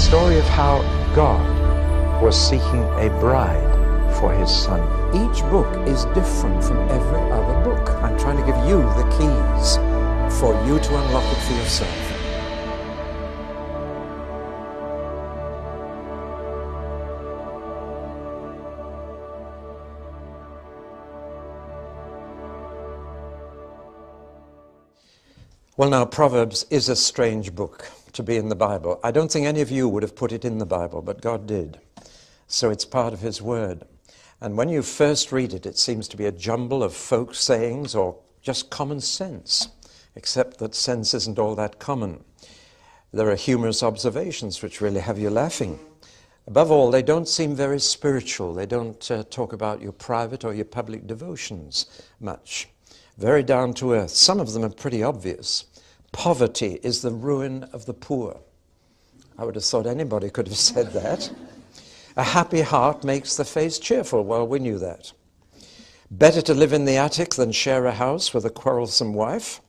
story of how God was seeking a bride for his son. Each book is different from every other book. I'm trying to give you the keys for you to unlock it for yourself. Well, now, Proverbs is a strange book to be in the Bible. I don't think any of you would have put it in the Bible, but God did. So it's part of his word. And when you first read it, it seems to be a jumble of folk sayings or just common sense, except that sense isn't all that common. There are humorous observations which really have you laughing. Above all, they don't seem very spiritual. They don't talk about your private or your public devotions much. Very down to earth. Some of them are pretty obvious. Poverty is the ruin of the poor. I would have thought anybody could have said that. A happy heart makes the face cheerful. Well, we knew that. Better to live in the attic than share a house with a quarrelsome wife.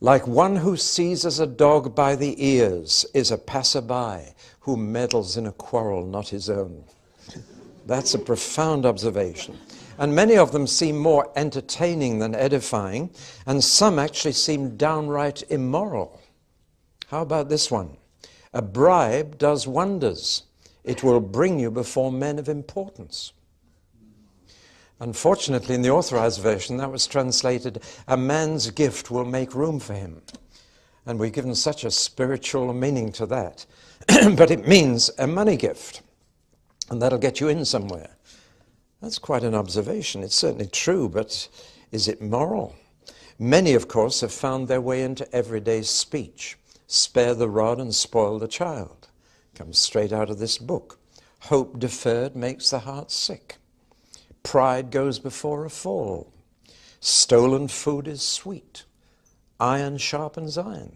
Like one who seizes a dog by the ears is a passerby who meddles in a quarrel not his own. That's a profound observation. And many of them seem more entertaining than edifying, and some actually seem downright immoral. How about this one? A bribe does wonders. It will bring you before men of importance. Unfortunately, in the Authorized Version, that was translated, a man's gift will make room for him. And we've given such a spiritual meaning to that. But it means a money gift, and that'll get you in somewhere. That's quite an observation. It's certainly true, but is it moral? Many, of course, have found their way into everyday speech. Spare the rod and spoil the child. Comes straight out of this book. Hope deferred makes the heart sick. Pride goes before a fall. Stolen food is sweet. Iron sharpens iron.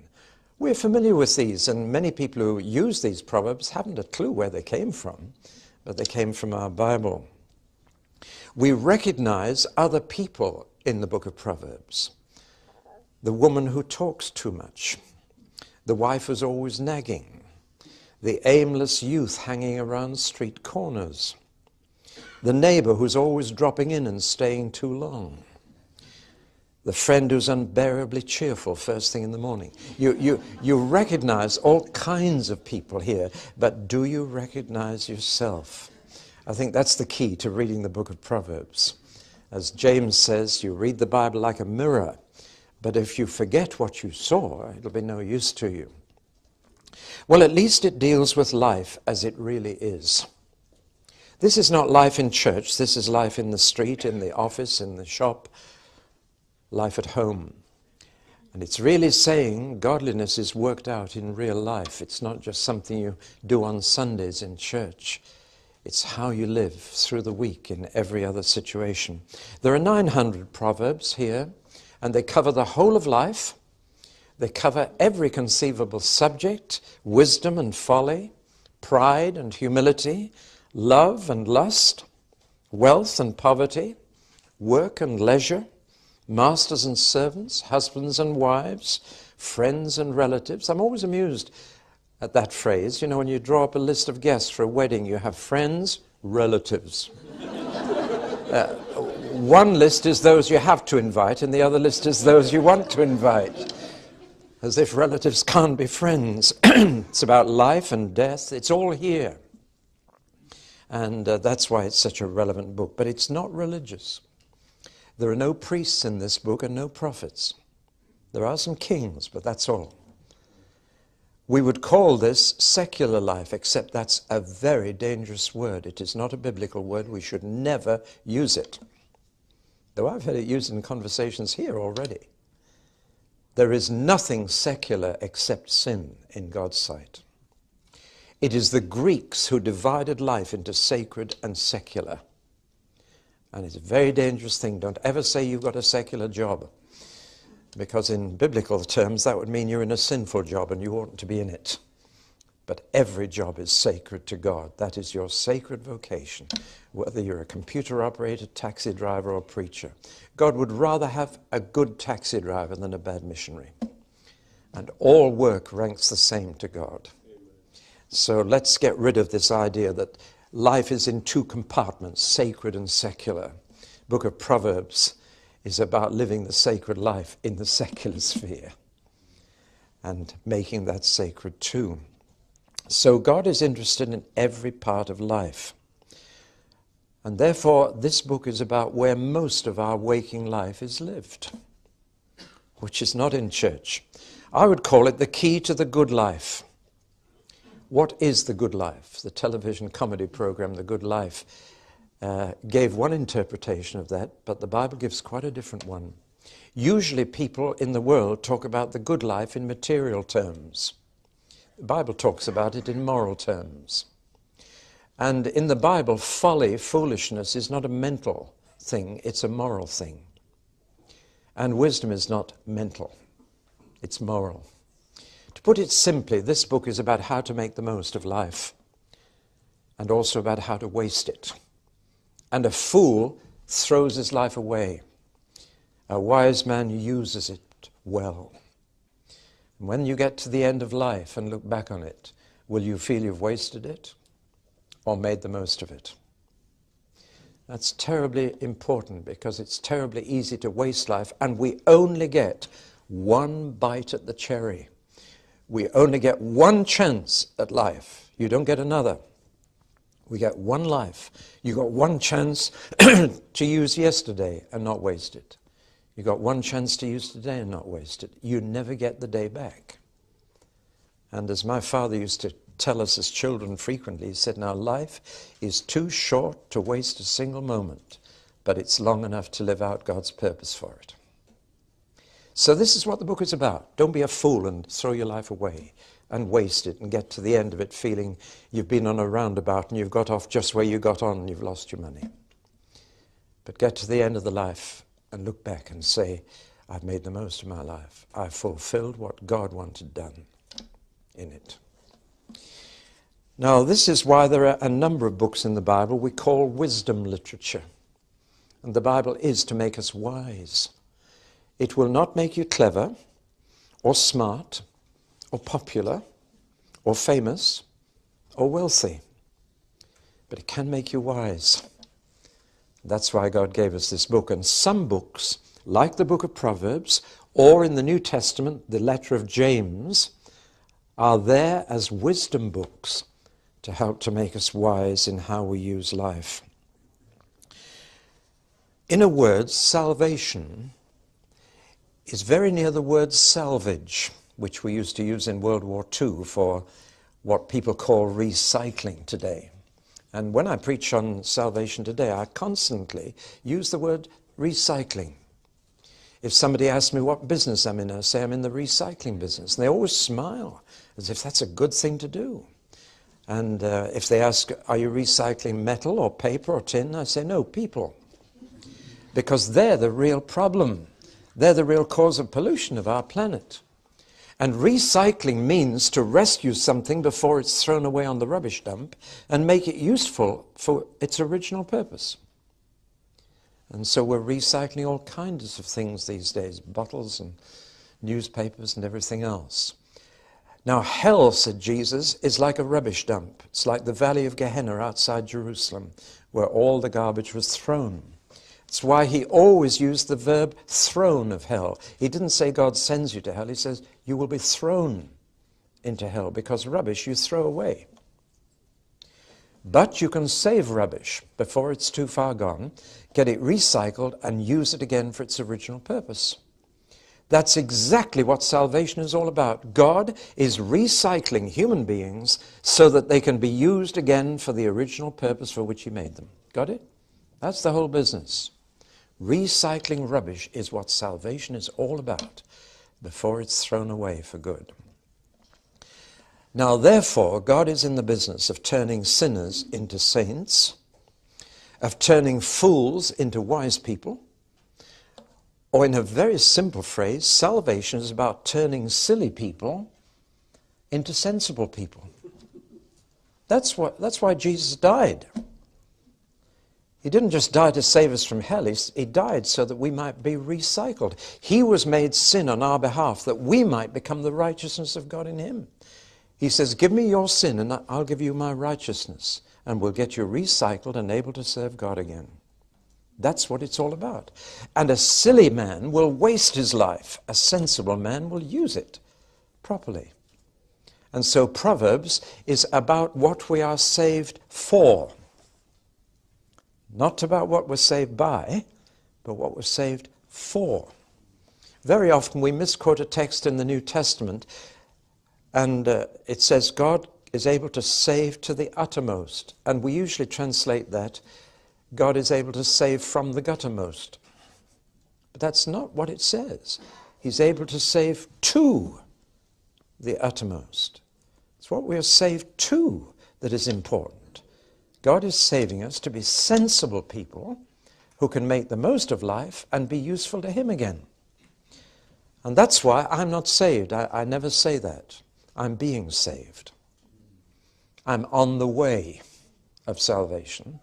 We're familiar with these, and many people who use these proverbs haven't a clue where they came from, but they came from our Bible. We recognize other people in the book of Proverbs. The woman who talks too much. The wife who's always nagging. The aimless youth hanging around street corners. The neighbor who's always dropping in and staying too long. The friend who's unbearably cheerful first thing in the morning. You recognize all kinds of people here, but do you recognize yourself? I think that's the key to reading the book of Proverbs. As James says, you read the Bible like a mirror, but if you forget what you saw, it'll be no use to you. Well, at least it deals with life as it really is. This is not life in church. This is life in the street, in the office, in the shop, life at home. And it's really saying godliness is worked out in real life. It's not just something you do on Sundays in church. It's how you live through the week in every other situation. There are 900 proverbs here, and they cover the whole of life. They cover every conceivable subject, wisdom and folly, pride and humility, love and lust, wealth and poverty, work and leisure, masters and servants, husbands and wives, friends and relatives. I'm always amused at that phrase. You know, when you draw up a list of guests for a wedding, you have friends, relatives. One list is those you have to invite, and the other list is those you want to invite. As if relatives can't be friends. It's about life and death. It's all here. And that's why it's such a relevant book. But it's not religious. There are no priests in this book and no prophets. There are some kings, but that's all. We would call this secular life, except that's a very dangerous word. It is not a biblical word. We should never use it. Though I've heard it used in conversations here already. There is nothing secular except sin in God's sight. It is the Greeks who divided life into sacred and secular. And it's a very dangerous thing. Don't ever say you've got a secular job. Because in biblical terms, that would mean you're in a sinful job and you oughtn't to be in it. But every job is sacred to God. That is your sacred vocation, whether you're a computer operator, taxi driver, or preacher. God would rather have a good taxi driver than a bad missionary. And all work ranks the same to God. So let's get rid of this idea that life is in two compartments, sacred and secular. Book of Proverbs is about living the sacred life in the secular sphere and making that sacred too. So God is interested in every part of life. And therefore, this book is about where most of our waking life is lived, which is not in church. I would call it the key to the good life. What is the good life? The television comedy program, The Good Life, gave one interpretation of that, but the Bible gives quite a different one. Usually people in the world talk about the good life in material terms. The Bible talks about it in moral terms. And in the Bible, folly, foolishness, is not a mental thing, it's a moral thing. And wisdom is not mental, it's moral. To put it simply, this book is about how to make the most of life and also about how to waste it. And a fool throws his life away. A wise man uses it well. And when you get to the end of life and look back on it, will you feel you've wasted it or made the most of it? That's terribly important because it's terribly easy to waste life, and we only get one bite at the cherry. We only get one chance at life. You don't get another. We get one life. You got one chance to use yesterday and not waste it. You got one chance to use today and not waste it. You never get the day back. And as my father used to tell us as children frequently, he said, now life is too short to waste a single moment, but it's long enough to live out God's purpose for it. So this is what the book is about. Don't be a fool and throw your life away and waste it and get to the end of it feeling you've been on a roundabout and you've got off just where you got on and you've lost your money. But get to the end of the life and look back and say, I've made the most of my life. I've fulfilled what God wanted done in it. Now, this is why there are a number of books in the Bible we call wisdom literature. And the Bible is to make us wise. It will not make you clever or smart or popular or famous or wealthy, but it can make you wise. That's why God gave us this book. And some books, like the book of Proverbs, or in the New Testament, the letter of James, are there as wisdom books to help to make us wise in how we use life. In a word, salvation is very near the word salvage, which we used to use in World War II for what people call recycling today. And when I preach on salvation today, I constantly use the word recycling. If somebody asks me what business I'm in, I say I'm in the recycling business. And they always smile, as if that's a good thing to do. And if they ask, are you recycling metal or paper or tin? I say, no, people. Because they're the real problem. They're the real cause of pollution of our planet. And recycling means to rescue something before it's thrown away on the rubbish dump and make it useful for its original purpose. And so we're recycling all kinds of things these days, bottles and newspapers and everything else. Now, hell, said Jesus, is like a rubbish dump. It's like the valley of Gehenna outside Jerusalem, where all the garbage was thrown. It's why he always used the verb thrown of hell. He didn't say God sends you to hell. He says you will be thrown into hell, because rubbish you throw away. But you can save rubbish before it's too far gone, get it recycled and use it again for its original purpose. That's exactly what salvation is all about. God is recycling human beings so that they can be used again for the original purpose for which he made them. Got it? That's the whole business. Recycling rubbish is what salvation is all about before it's thrown away for good. Now, therefore, God is in the business of turning sinners into saints, of turning fools into wise people, or in a very simple phrase, salvation is about turning silly people into sensible people. That's why Jesus died. He didn't just die to save us from hell. He died so that we might be recycled. He was made sin on our behalf that we might become the righteousness of God in him. He says, give me your sin and I'll give you my righteousness, and we'll get you recycled and able to serve God again. That's what it's all about. And a silly man will waste his life. A sensible man will use it properly. And so Proverbs is about what we are saved for. Not about what we're saved by, but what we're saved for. Very often we misquote a text in the New Testament, and it says God is able to save to the uttermost. And we usually translate that, God is able to save from the guttermost. But that's not what it says. He's able to save to the uttermost. It's what we are saved to that is important. God is saving us to be sensible people who can make the most of life and be useful to Him again. And that's why I'm not saved. I never say that. I'm being saved. I'm on the way of salvation.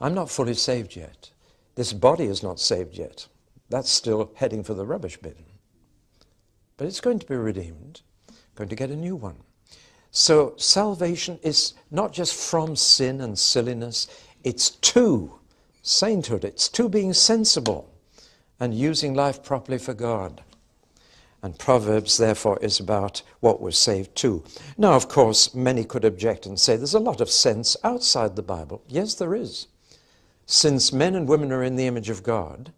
I'm not fully saved yet. This body is not saved yet. That's still heading for the rubbish bin. But it's going to be redeemed, going to get a new one. So salvation is not just from sin and silliness, it's to sainthood, it's to being sensible and using life properly for God. And Proverbs, therefore, is about what we're saved to. Now, of course, many could object and say there's a lot of sense outside the Bible. Yes, there is. Since men and women are in the image of God,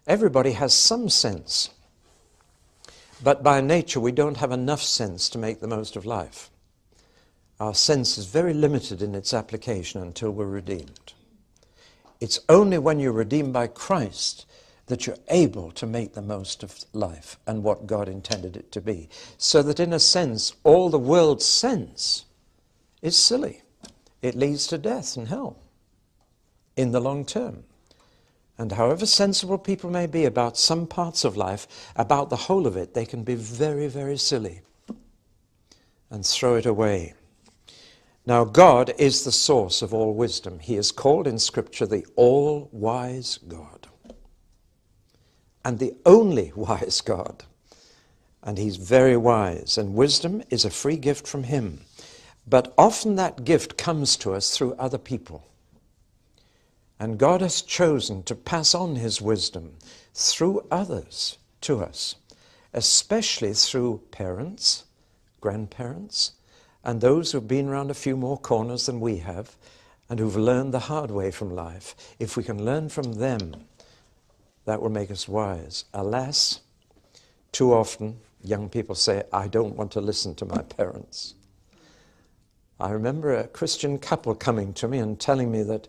everybody has some sense. But by nature, we don't have enough sense to make the most of life. Our sense is very limited in its application until we're redeemed. It's only when you're redeemed by Christ that you're able to make the most of life and what God intended it to be. So that in a sense, all the world's sense is silly. It leads to death and hell in the long term. And however sensible people may be about some parts of life, about the whole of it, they can be very, very silly and throw it away. Now, God is the source of all wisdom. He is called in Scripture the all-wise God and the only wise God. And He's very wise, and wisdom is a free gift from Him. But often that gift comes to us through other people. And God has chosen to pass on His wisdom through others to us, especially through parents, grandparents, and those who've been around a few more corners than we have and who've learned the hard way from life. If we can learn from them, that will make us wise. Alas, too often young people say, I don't want to listen to my parents. I remember a Christian couple coming to me and telling me that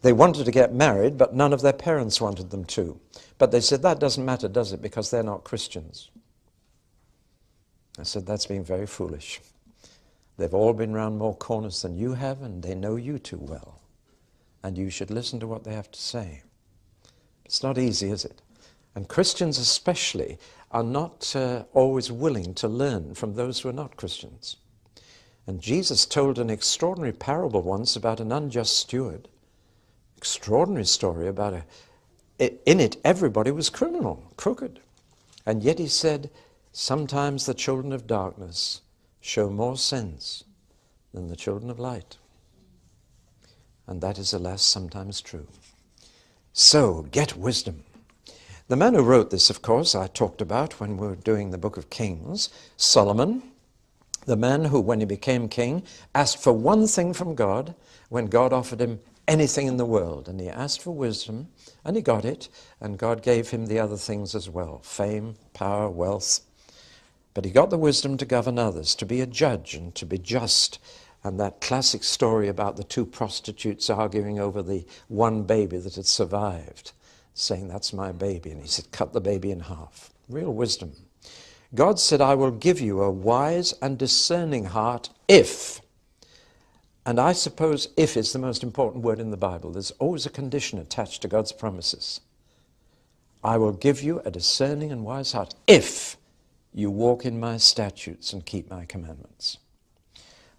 they wanted to get married, but none of their parents wanted them to. But they said, that doesn't matter, does it? Because they're not Christians. I said, that's being very foolish. They've all been round more corners than you have, and they know you too well. And you should listen to what they have to say. It's not easy, is it? And Christians especially are not always willing to learn from those who are not Christians. And Jesus told an extraordinary parable once about an unjust steward. Extraordinary story about in it everybody was criminal, crooked. And yet He said, sometimes the children of darkness show more sense than the children of light. And that is, alas, sometimes true. So, get wisdom. The man who wrote this, of course, I talked about when we were doing the book of Kings, Solomon, the man who, when he became king, asked for one thing from God when God offered him anything in the world. And he asked for wisdom, and he got it, and God gave him the other things as well, fame, power, wealth. But he got the wisdom to govern others, to be a judge and to be just. And that classic story about the two prostitutes arguing over the one baby that had survived, saying, that's my baby. And he said, cut the baby in half. Real wisdom. God said, I will give you a wise and discerning heart if. And I suppose if is the most important word in the Bible. There's always a condition attached to God's promises. I will give you a discerning and wise heart if you walk in my statutes and keep my commandments.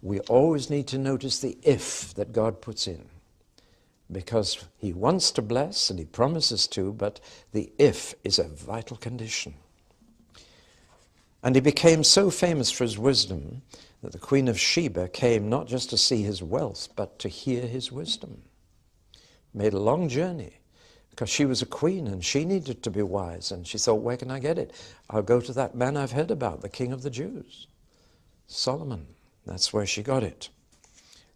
We always need to notice the if that God puts in, because He wants to bless and He promises to, but the if is a vital condition. And he became so famous for his wisdom that the Queen of Sheba came not just to see his wealth, but to hear his wisdom. Made a long journey because she was a queen and she needed to be wise. And she thought, where can I get it? I'll go to that man I've heard about, the King of the Jews, Solomon. That's where she got it.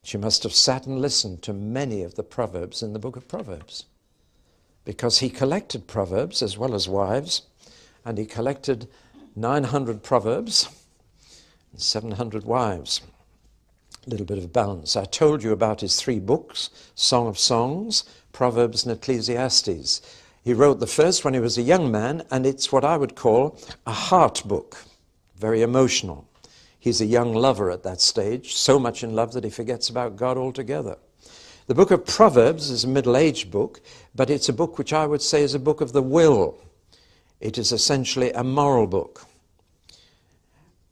She must have sat and listened to many of the Proverbs in the book of Proverbs, because he collected Proverbs as well as wives, and he collected 900 Proverbs and 700 wives. A little bit of balance. I told you about his 3 books, Song of Songs, Proverbs and Ecclesiastes. He wrote the first when he was a young man, and it's what I would call a heart book, very emotional. He's a young lover at that stage, so much in love that he forgets about God altogether. The book of Proverbs is a middle-aged book, but it's a book which I would say is a book of the will. It is essentially a moral book.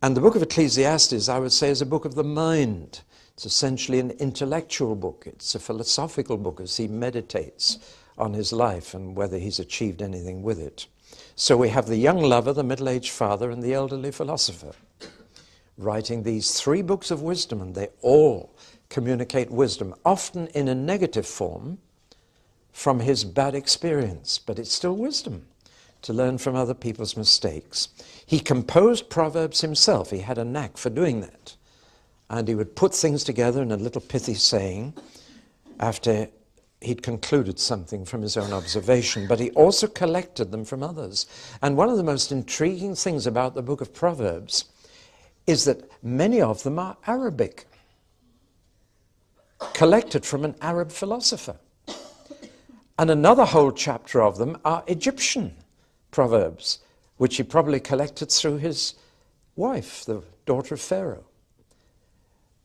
And the book of Ecclesiastes, I would say, is a book of the mind. It's essentially an intellectual book. It's a philosophical book as he meditates on his life and whether he's achieved anything with it. So we have the young lover, the middle-aged father, and the elderly philosopher writing these 3 books of wisdom, and they all communicate wisdom, often in a negative form from his bad experience, but it's still wisdom to learn from other people's mistakes. He composed Proverbs himself. He had a knack for doing that. And he would put things together in a little pithy saying after he'd concluded something from his own observation, but he also collected them from others. And one of the most intriguing things about the book of Proverbs is that many of them are Arabic, collected from an Arab philosopher. And another whole chapter of them are Egyptian Proverbs, which he probably collected through his wife, the daughter of Pharaoh.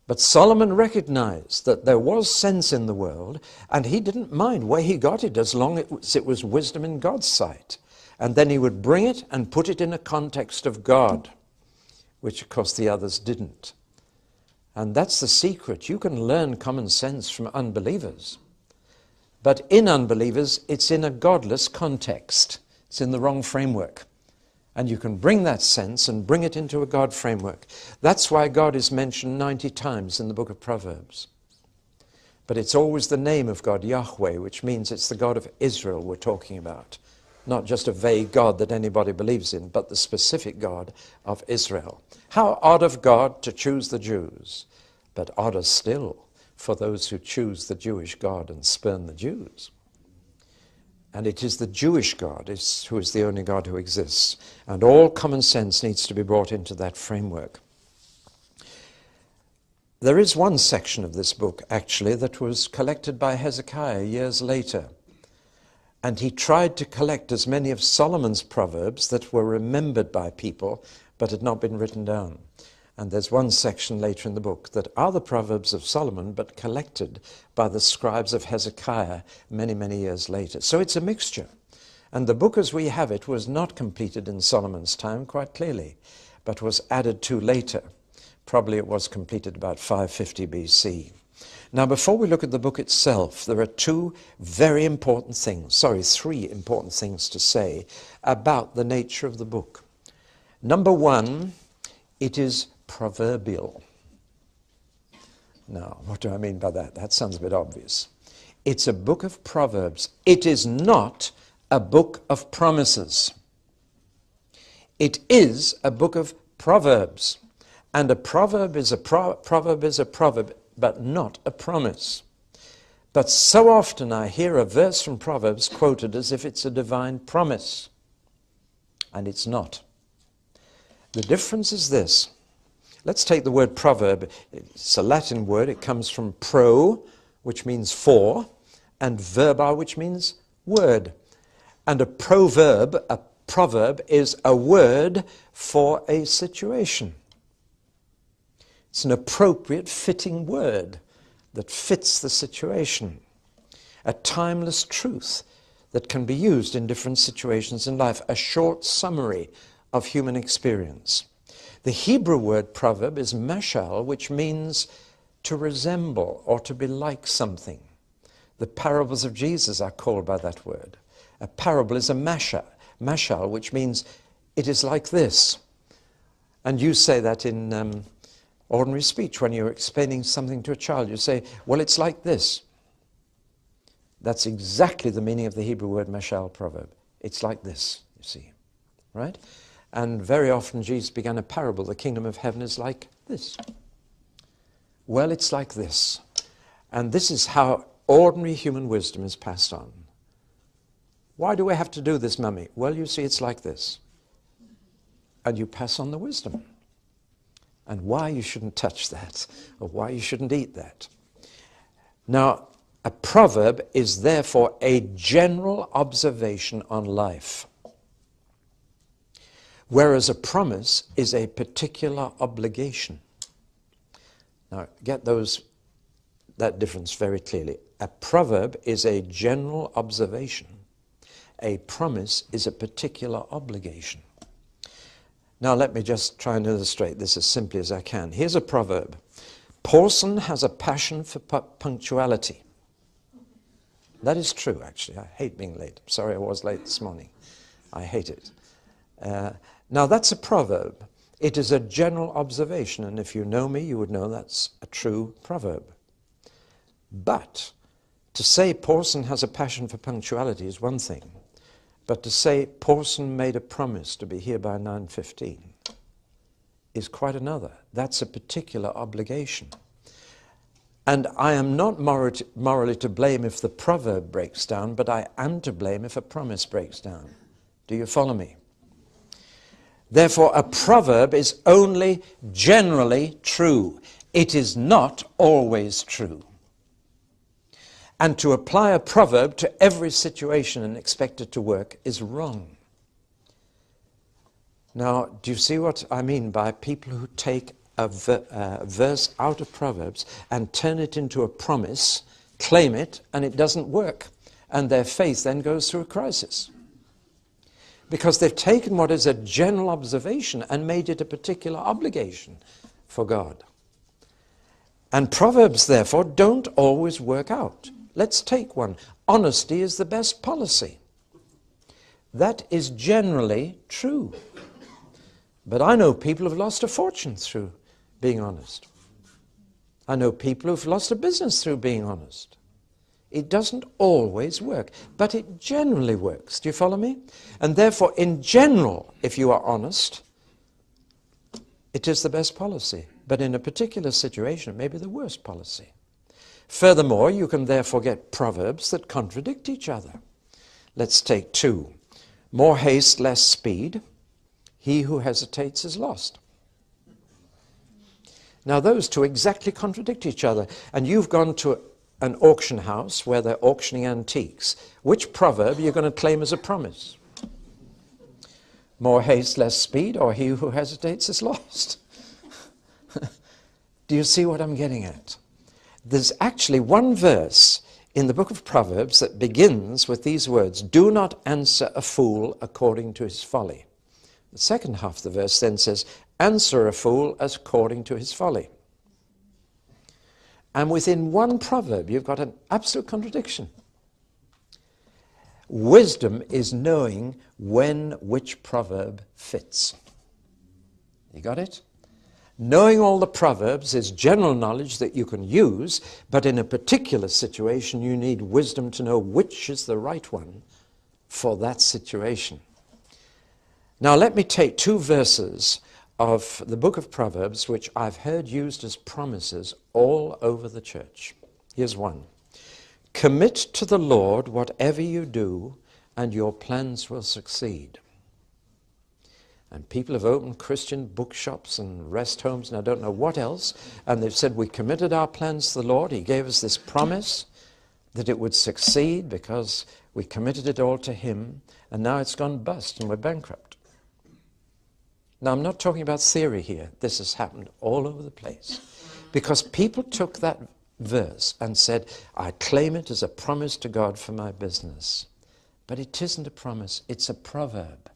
But Solomon recognized that there was sense in the world, and he didn't mind where he got it as long as it was wisdom in God's sight. And then he would bring it and put it in a context of God, which of course the others didn't. And that's the secret. You can learn common sense from unbelievers, but in unbelievers it's in a godless context. It's in the wrong framework. And you can bring that sense and bring it into a God framework. That's why God is mentioned 90 times in the book of Proverbs. But it's always the name of God, Yahweh, which means it's the God of Israel we're talking about. Not just a vague God that anybody believes in, but the specific God of Israel. How odd of God to choose the Jews, but odder still for those who choose the Jewish God and spurn the Jews. And it is the Jewish God who is the only God who exists. And all common sense needs to be brought into that framework. There is one section of this book, actually, that was collected by Hezekiah years later. And he tried to collect as many of Solomon's Proverbs that were remembered by people, but had not been written down. And there's one section later in the book that are the Proverbs of Solomon, but collected by the scribes of Hezekiah many, many years later. So it's a mixture. And the book as we have it was not completed in Solomon's time, quite clearly, but was added to later. Probably it was completed about 550 BC. Now, before we look at the book itself, there are 3 important things to say about the nature of the book. Number 1, it is proverbial. Now, what do I mean by that? That sounds a bit obvious. It's a book of Proverbs. It is not a book of promises. It is a book of Proverbs. And a proverb is a proverb, but not a promise. But so often I hear a verse from Proverbs quoted as if it's a divine promise. And it's not. The difference is this. Let's take the word proverb. It's a Latin word. It comes from pro, which means for, and verba, which means word. And a proverb is a word for a situation. It's an appropriate, fitting word that fits the situation. A timeless truth that can be used in different situations in life. A short summary of human experience. The Hebrew word proverb is mashal, which means to resemble or to be like something. The parables of Jesus are called by that word. A parable is a mashal, which means it is like this. And you say that in Ordinary speech, when you're explaining something to a child, you say, well, it's like this. That's exactly the meaning of the Hebrew word mashal proverb. It's like this, you see, right? And very often Jesus began a parable. The kingdom of heaven is like this. Well, it's like this. And this is how ordinary human wisdom is passed on. Why do we have to do this, Mummy? Well, you see, it's like this. And you pass on the wisdom. And why you shouldn't touch that, or why you shouldn't eat that. Now, a proverb is therefore a general observation on life, whereas a promise is a particular obligation. Now, get that difference very clearly. A proverb is a general observation. A promise is a particular obligation. Now, let me just try and illustrate this as simply as I can. Here's a proverb. Porson has a passion for punctuality. That is true, actually. I hate being late. I'm sorry I was late this morning. I hate it. Now, that's a proverb. It is a general observation, and if you know me, you would know that's a true proverb. But to say Porson has a passion for punctuality is one thing. But to say Porson made a promise to be here by 9:15 is quite another. That's a particular obligation. And I am not morally to blame if the proverb breaks down, but I am to blame if a promise breaks down. Do you follow me? Therefore, a proverb is only generally true. It is not always true. And to apply a proverb to every situation and expect it to work is wrong. Now, do you see what I mean by people who take a verse out of Proverbs and turn it into a promise, claim it, and it doesn't work, and their faith then goes through a crisis? Because they've taken what is a general observation and made it a particular obligation for God. And Proverbs, therefore, don't always work out. Let's take one. Honesty is the best policy. That is generally true. But I know people who've lost a fortune through being honest. I know people who've lost a business through being honest. It doesn't always work, but it generally works. Do you follow me? And therefore, in general, if you are honest, it is the best policy. But in a particular situation, it may be the worst policy. Furthermore, you can therefore get proverbs that contradict each other. Let's take two. More haste, less speed. He who hesitates is lost. Now, those two exactly contradict each other. And you've gone to an auction house where they're auctioning antiques. Which proverb are you going to claim as a promise? More haste, less speed, or he who hesitates is lost? Do you see what I'm getting at? There's actually one verse in the book of Proverbs that begins with these words, do not answer a fool according to his folly. The second half of the verse then says, answer a fool according to his folly. And within one proverb, you've got an absolute contradiction. Wisdom is knowing when which proverb fits. You got it? Knowing all the proverbs is general knowledge that you can use, but in a particular situation, you need wisdom to know which is the right one for that situation. Now, let me take two verses of the book of Proverbs, which I've heard used as promises all over the church. Here's one. Commit to the Lord whatever you do, and your plans will succeed. And people have opened Christian bookshops and rest homes and I don't know what else, and they've said, we committed our plans to the Lord. He gave us this promise that it would succeed because we committed it all to Him, and now it's gone bust and we're bankrupt. Now, I'm not talking about theory here. This has happened all over the place. Because people took that verse and said, I claim it as a promise to God for my business. But it isn't a promise, it's a proverb.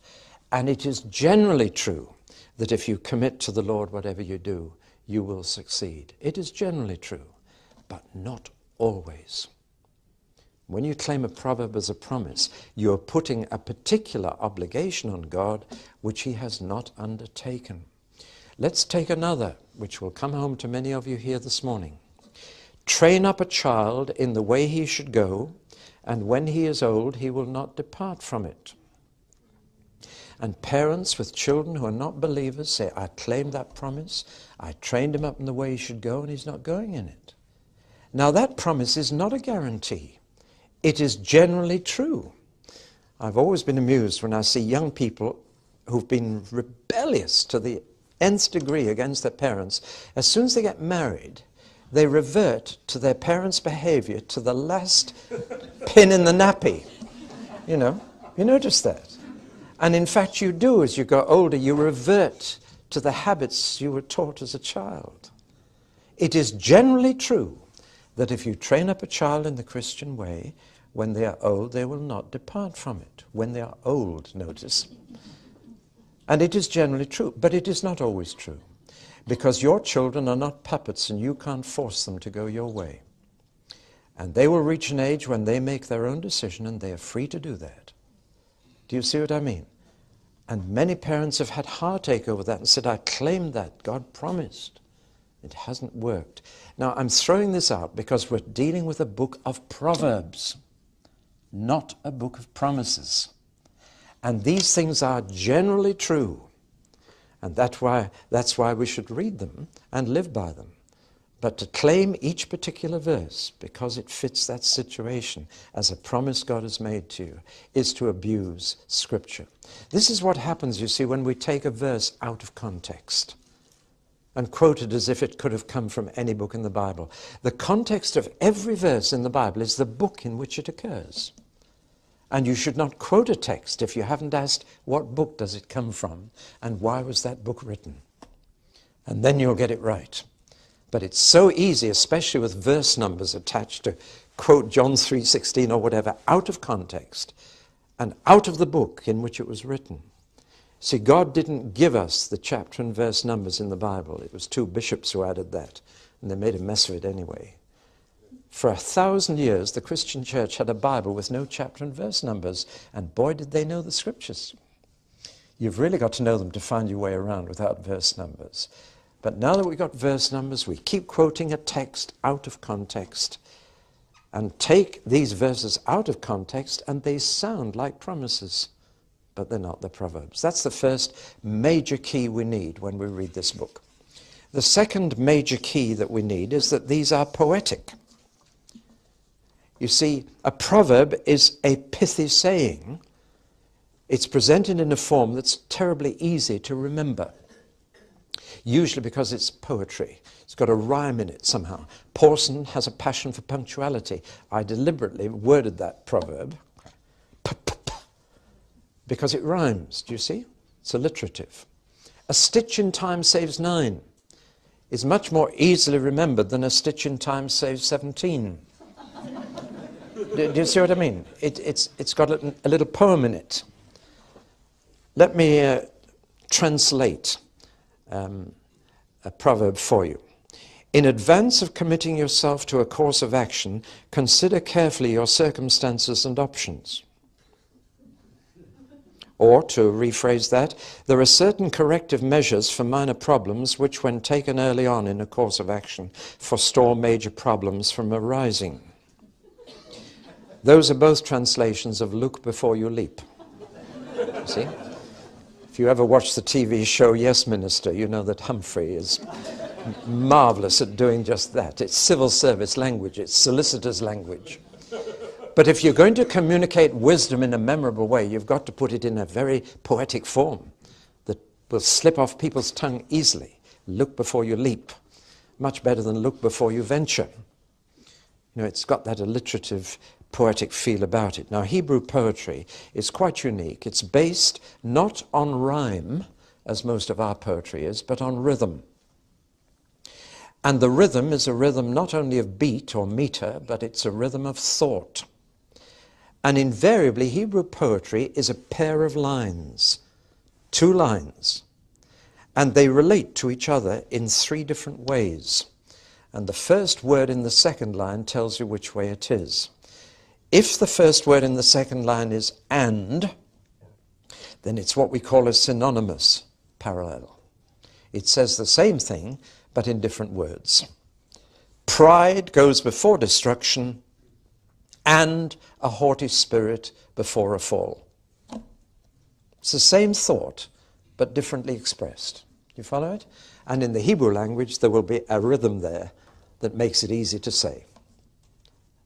And it is generally true that if you commit to the Lord whatever you do, you will succeed. It is generally true, but not always. When you claim a proverb as a promise, you are putting a particular obligation on God which He has not undertaken. Let's take another, which will come home to many of you here this morning. Train up a child in the way he should go, and when he is old, he will not depart from it. And parents with children who are not believers say, I claimed that promise, I trained him up in the way he should go, and he's not going in it. Now that promise is not a guarantee. It is generally true. I've always been amused when I see young people who've been rebellious to the nth degree against their parents. As soon as they get married, they revert to their parents' behavior to the last pin in the nappy. You know, you notice that? And in fact, you do as you go older, you revert to the habits you were taught as a child. It is generally true that if you train up a child in the Christian way, when they are old, they will not depart from it. When they are old, notice. And it is generally true, but it is not always true, because your children are not puppets and you can't force them to go your way. And they will reach an age when they make their own decision, and they are free to do that. Do you see what I mean? And many parents have had heartache over that and said, I claimed that, God promised. It hasn't worked. Now, I'm throwing this out because we're dealing with a book of Proverbs, not a book of promises. And these things are generally true. And that's why we should read them and live by them. But to claim each particular verse because it fits that situation as a promise God has made to you is to abuse Scripture. This is what happens, you see, when we take a verse out of context and quote it as if it could have come from any book in the Bible. The context of every verse in the Bible is the book in which it occurs. And you should not quote a text if you haven't asked what book does it come from and why was that book written. And then you'll get it right. But it's so easy, especially with verse numbers attached, to quote John 3:16 or whatever out of context and out of the book in which it was written. See, God didn't give us the chapter and verse numbers in the Bible. It was two bishops who added that, and they made a mess of it anyway. For 1,000 years, the Christian church had a Bible with no chapter and verse numbers, and boy, did they know the Scriptures. You've really got to know them to find your way around without verse numbers. But now that we've got verse numbers, we keep quoting a text out of context and take these verses out of context, and they sound like promises, but they're not. They're Proverbs. That's the first major key we need when we read this book. The second major key that we need is that these are poetic. You see, a proverb is a pithy saying. It's presented in a form that's terribly easy to remember, usually because it's poetry. It's got a rhyme in it somehow. Pawson has a passion for punctuality. I deliberately worded that proverb because it rhymes, do you see? It's alliterative. A stitch in time saves 9 is much more easily remembered than a stitch in time saves 17. Do you see what I mean? It's got a little poem in it. Let me translate a proverb for you. In advance of committing yourself to a course of action, consider carefully your circumstances and options. Or, to rephrase that, there are certain corrective measures for minor problems which, when taken early on in a course of action, forestall major problems from arising. Those are both translations of look before you leap. See? If you ever watch the TV show Yes, Minister, you know that Humphrey is marvelous at doing just that. It's civil service language, it's solicitor's language. But if you're going to communicate wisdom in a memorable way, you've got to put it in a very poetic form that will slip off people's tongue easily. Look before you leap. Much better than look before you venture. You know, it's got that alliterative, poetic feel about it. Now, Hebrew poetry is quite unique. It's based not on rhyme, as most of our poetry is, but on rhythm. And the rhythm is a rhythm not only of beat or meter, but it's a rhythm of thought. And invariably, Hebrew poetry is a pair of lines, 2 lines, and they relate to each other in 3 different ways. And the first word in the second line tells you which way it is. If the first word in the second line is and, then it's what we call a synonymous parallel. It says the same thing, but in different words. Pride goes before destruction, and a haughty spirit before a fall. It's the same thought, but differently expressed. You follow it? And in the Hebrew language, there will be a rhythm there that makes it easy to say.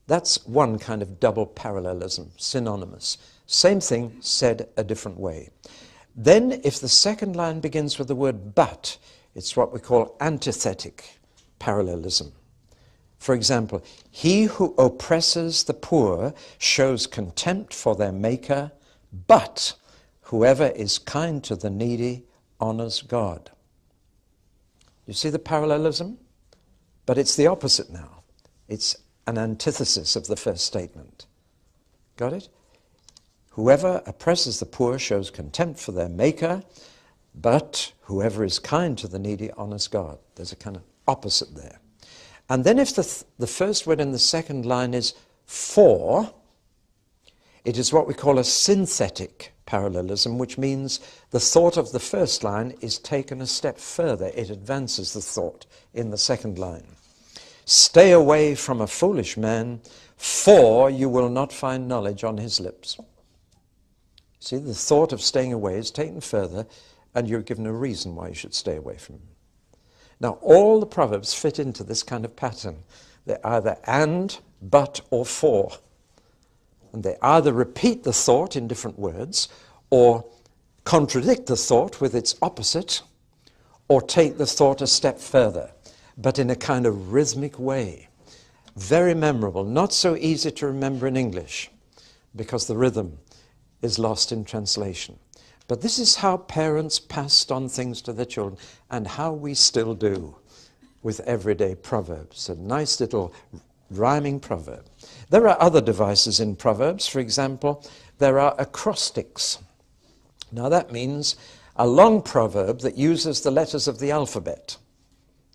That's one kind of double parallelism, synonymous. Same thing said a different way. Then, if the second line begins with the word but, it's what we call antithetic parallelism. For example, he who oppresses the poor shows contempt for their maker, but whoever is kind to the needy honors God. You see the parallelism? But it's the opposite now. It's an antithesis of the first statement. Got it? Whoever oppresses the poor shows contempt for their maker, but whoever is kind to the needy honors God. There's a kind of opposite there. And then if the first word in the second line is for, it is what we call a synthetic parallelism, which means the thought of the first line is taken a step further. It advances the thought in the second line. Stay away from a foolish man, for you will not find knowledge on his lips. See, the thought of staying away is taken further, and you're given a reason why you should stay away from him. Now, all the Proverbs fit into this kind of pattern. They're either and, but, or for. And they either repeat the thought in different words, or contradict the thought with its opposite, or take the thought a step further, but in a kind of rhythmic way. Very memorable, not so easy to remember in English, because the rhythm is lost in translation. But this is how parents passed on things to their children, and how we still do with everyday proverbs. A nice little rhyming proverb. There are other devices in Proverbs. For example, there are acrostics. Now that means a long proverb that uses the letters of the alphabet,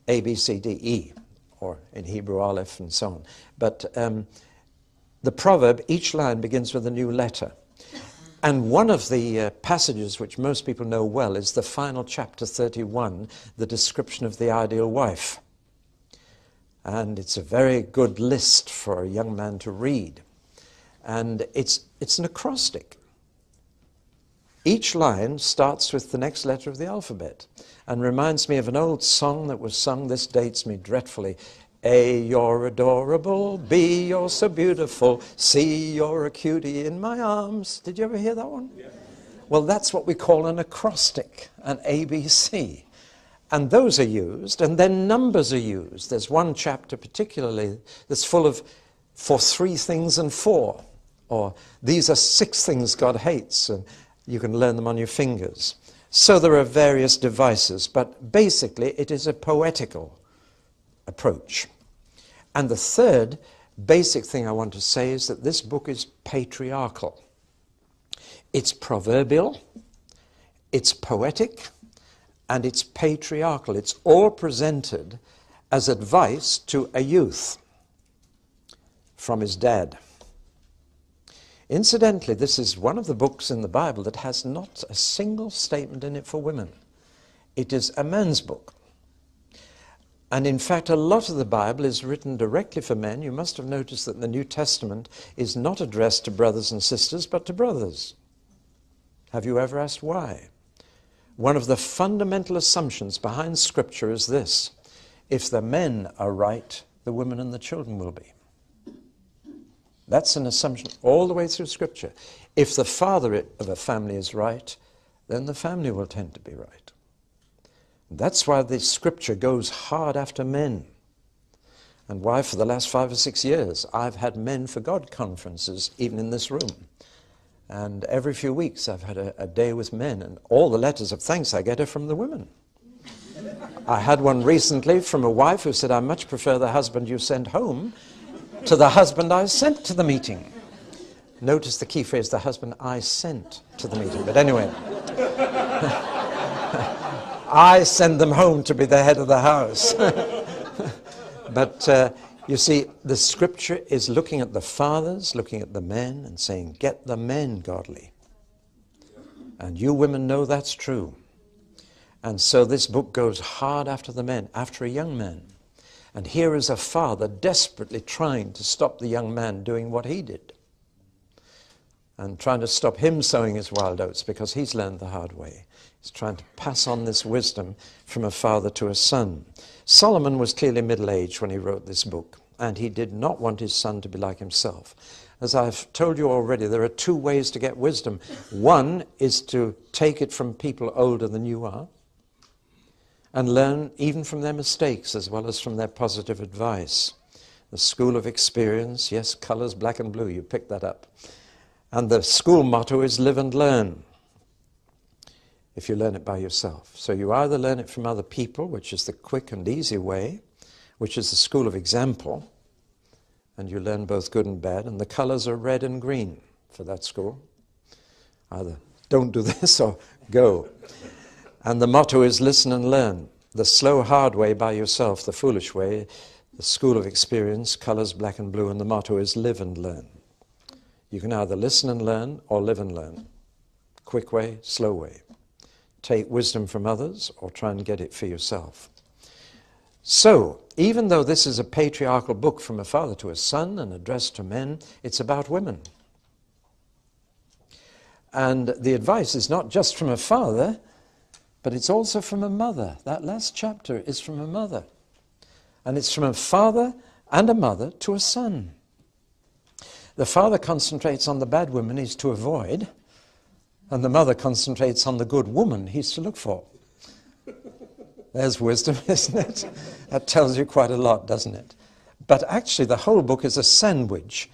A, B, C, D, E, or in Hebrew, Aleph, and so on. But the proverb, each line begins with a new letter. And one of the passages which most people know well is the final chapter 31, the description of the ideal wife. And it's a very good list for a young man to read. And it's an acrostic. Each line starts with the next letter of the alphabet and reminds me of an old song that was sung, this dates me dreadfully. A, you're adorable. B, you're so beautiful. C, you're a cutie in my arms. Did you ever hear that one? Yeah. Well, that's what we call an acrostic, an ABC. And those are used, and then numbers are used. There's one chapter particularly that's full of for 3 things and 4, or these are 6 things God hates, and you can learn them on your fingers. So there are various devices, but basically it is a poetical approach. And the third basic thing I want to say is that this book is patriarchal. It's proverbial, it's poetic, and it's patriarchal. It's all presented as advice to a youth from his dad. Incidentally, this is one of the books in the Bible that has not a single statement in it for women. It is a man's book. And in fact, a lot of the Bible is written directly for men. You must have noticed that the New Testament is not addressed to brothers and sisters, but to brothers. Have you ever asked why? One of the fundamental assumptions behind Scripture is this: if the men are right, the women and the children will be. That's an assumption all the way through Scripture. If the father of a family is right, then the family will tend to be right. That's why the Scripture goes hard after men. And why for the last 5 or 6 years I've had Men for God conferences, even in this room. And every few weeks I've had a day with men, and all the letters of thanks I get are from the women. I had one recently from a wife who said, I much prefer the husband you sent home to the husband I sent to the meeting. Notice the key phrase, the husband I sent to the meeting. But anyway, I send them home to be the head of the house. But you see, the Scripture is looking at the fathers, looking at the men, and saying, get the men godly. And you women know that's true. And so this book goes hard after the men, after a young man. And here is a father desperately trying to stop the young man doing what he did, and trying to stop him sowing his wild oats, because he's learned the hard way. He's trying to pass on this wisdom from a father to a son. Solomon was clearly middle-aged when he wrote this book, and he did not want his son to be like himself. As I've told you already, there are two ways to get wisdom. One is to take it from people older than you are, and learn even from their mistakes as well as from their positive advice. The school of experience, yes, colors black and blue, you picked that up. And the school motto is live and learn, if you learn it by yourself. So you either learn it from other people, which is the quick and easy way, which is the school of example, and you learn both good and bad, and the colors are red and green for that school. Either don't do this or go. And the motto is listen and learn. The slow, hard way by yourself, the foolish way, the school of experience, colors black and blue, and the motto is live and learn. You can either listen and learn or live and learn. Quick way, slow way. Take wisdom from others or try and get it for yourself. So, even though this is a patriarchal book from a father to a son and addressed to men, it's about women. And the advice is not just from a father, but it's also from a mother. That last chapter is from a mother. And it's from a father and a mother to a son. The father concentrates on the bad woman he's to avoid, and the mother concentrates on the good woman he's to look for. There's wisdom, isn't it? That tells you quite a lot, doesn't it? But actually the whole book is a sandwich.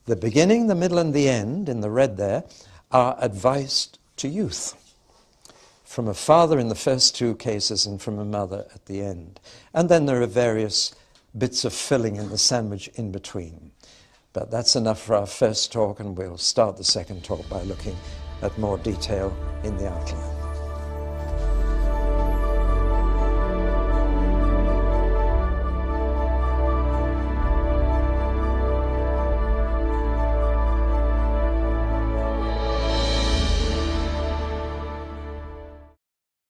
The beginning, the middle, and the end, in the red there, are advice to youth. From a father in the first two cases and from a mother at the end. And then there are various bits of filling in the sandwich in between. But that's enough for our first talk, and we'll start the second talk by looking at more detail in the outline.